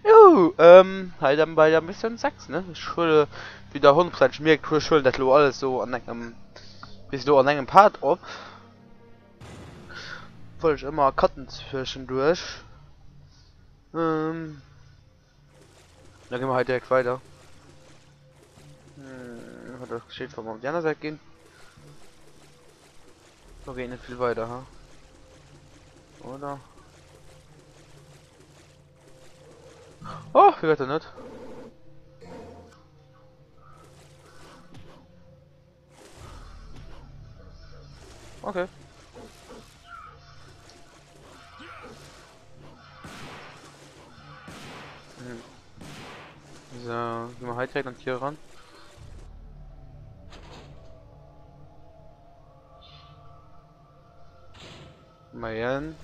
Juhu, halt dann bei der Mission 6, ne? Schule wieder 100% schmiergt, Schule, das lo alles so an einem, bis du an einem Part ob. Wollte ich immer Karten zwischendurch. Dann gehen wir halt direkt weiter. Hat das geschieht von auf die andere Seite gehen. Wir gehen nicht viel weiter, ha? Oder? Oh, wie wird er nicht? Okay. So, gehen wir halt direkt und hier ran. Mal hin.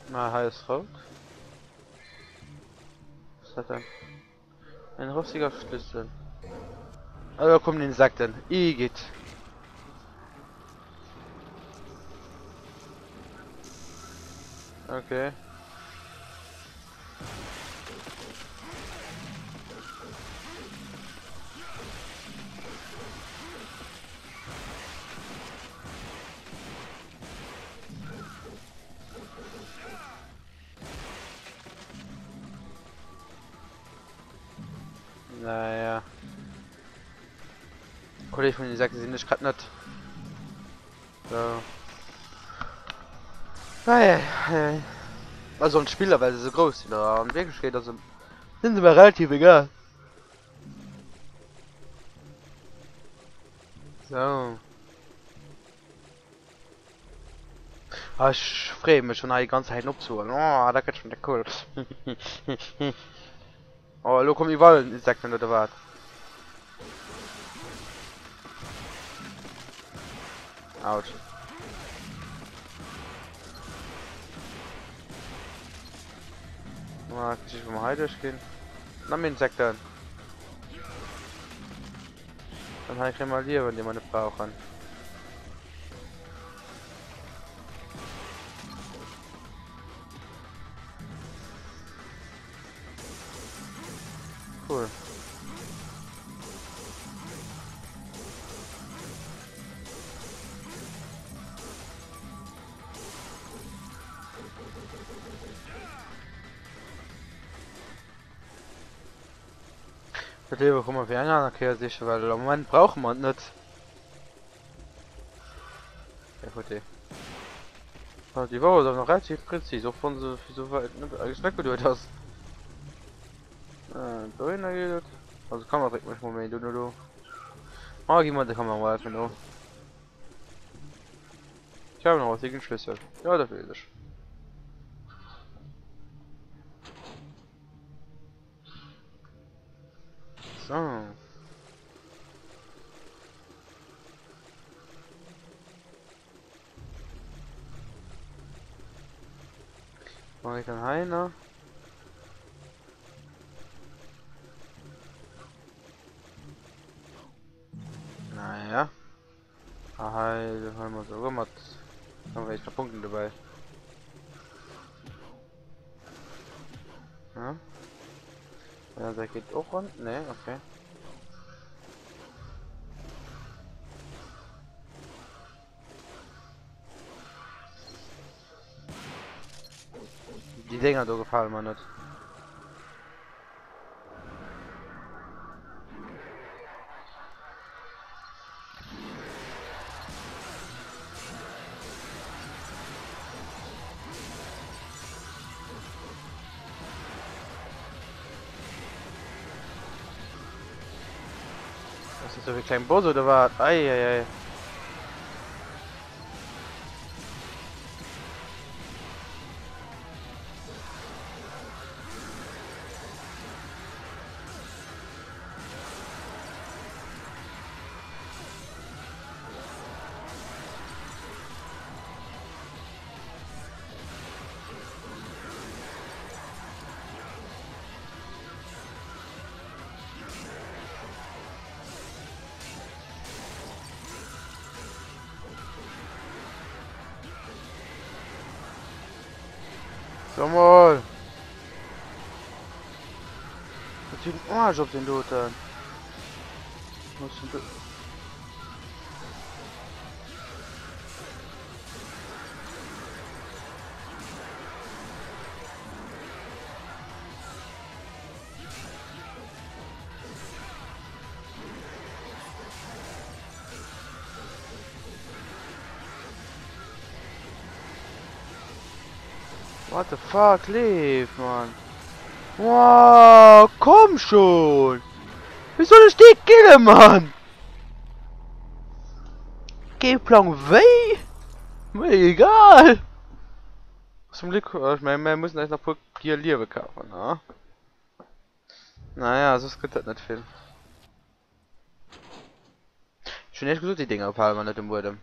Mal heiß rot. Was hat er? Ein rostiger Schlüssel. Also kommen den Sack dann. Geht. Okay. Naja. Kollege von den Sack sind nicht gerade nicht. So. Naja. Also ein Spieler, weil sie so groß sind, aber im Wirklich geht das sind sie mir relativ egal. So. Ah, ich freue mich schon die ganze Zeit abzuholen. Oh, da geht schon der cool. Oh, lo kommt überall Insekten oder was? Autsch. Mal ich mal halt durchgehen. Na mit Insekten. Dann habe ich mal hier, wenn die meine brauchen. Cool. Das Leben kommen wir einer nachher sicher, weil im Moment brauchen wir nicht. Ja, gut, also die Woche ist noch relativ präzise, auch von so weit eigentlich nicht gedauert hast. Da geht. Also kann man direkt mal Moment, du. Ah, jemand, der kann man mal helfen, Ich habe noch was gegen Schlüssel. Ja, das will ich. So. Mach ich dann Heiner. Naja. Ah, da haben wir so gemacht. Haben wir echt noch Punkte dabei. Ja. Ja, der geht auch rund. Ne, okay. Die Dinger so gefallen mir nicht. Das ist so wie klein Boss oder was? Eieiei. Komm mal! Was für ein Arsch auf den Lothar. Was denn du? What the fuck, lebt, Mann. Wow, komm schon! Wie soll ich die killen, Mann? Gehplan weh? Mir egal! Zum Glück, ich meine, wir müssen erst noch Gier Liebe kaufen, ne? Naja, sonst gibt das nicht viel. Schon echt gut, die Dinger aufhalten, wenn nicht im Boden.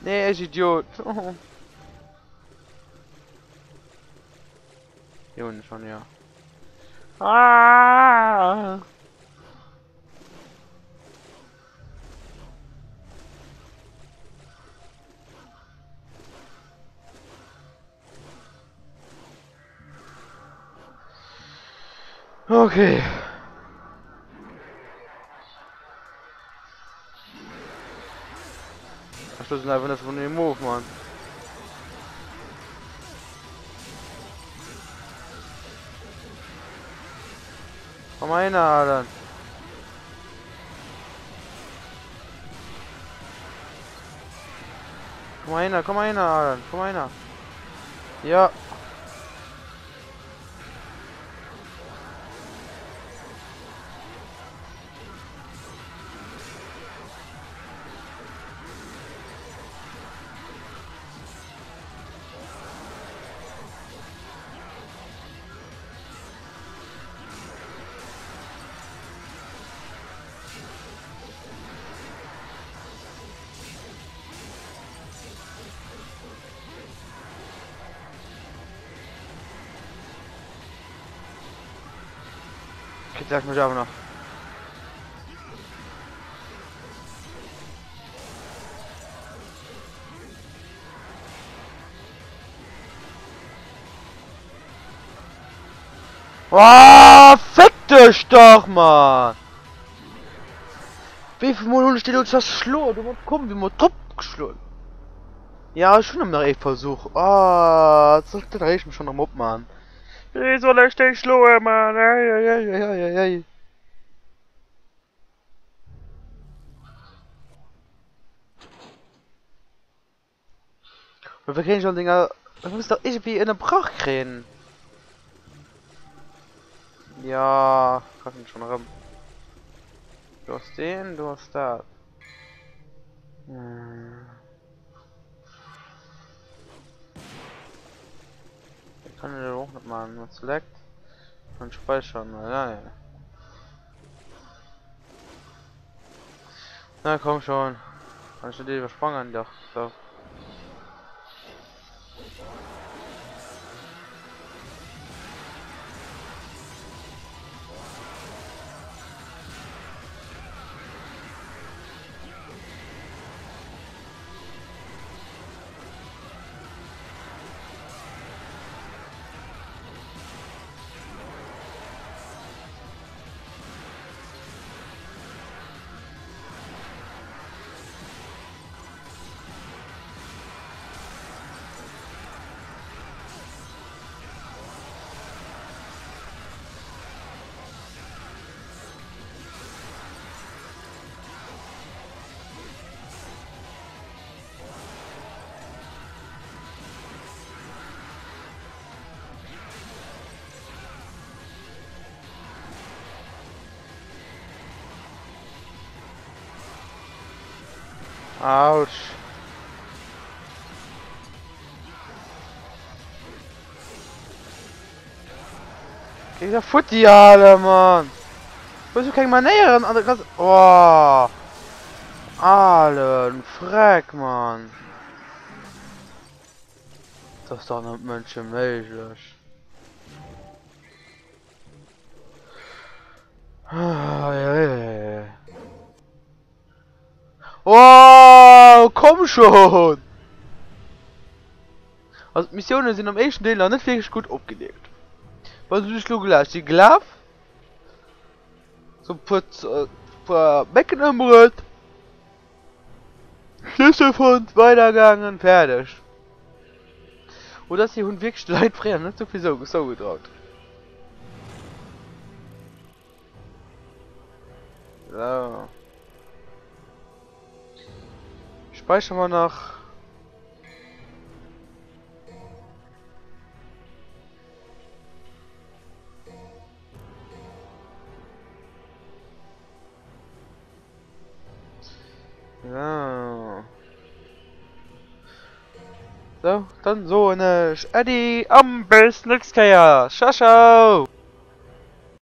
Nee, ich Idiot. Junge, schon, ja. Ah! Okay. Ach, das ist einfach nicht von dem Move, Mann. Komm mal hin, Alter. Komm mal hin, Alter. Komm mal hin. Ja. Okay, sag mich aber noch. Oh, fick dich doch, Mann! Wie viel Mal steht uns das Schloh? Du musst kommen, wie man top geschlagen. Ja, schon am noch echt Versuch. Ah, das reicht mich schon am Mob, Mann. Wie soll ich dich schlagen, Mann? Ei. Wir kriegen schon Dinger. Wir müssen doch irgendwie in der Brach kriegen. Ja, kann ich schon rum. Du hast den, du hast das. Ich kann den auch nicht machen. Man select und speichern. Ja. Na komm schon. Kannst du die übersprungen? Doch, so. Autsch. Geh da Futti, Alter, Mann. Willst du kein mal näheren? Oh. Alter, ein Freck, Mann. Das ist doch nicht menschenmäßig. Ja. Oh, komm schon! Also, Missionen sind am ersten Teil noch nicht wirklich gut abgelegt. Was du dich gelassen? Die Glove? So paar Becken am Brot. Schlüsselfund, weitergegangen, fertig. Und dass die Hund wirklich leidfrei, nicht so viel so getraut. So. Speichern wir noch. Ja. So, dann so eine Eddie am bis nächstes Jahr. Ciao, ciao.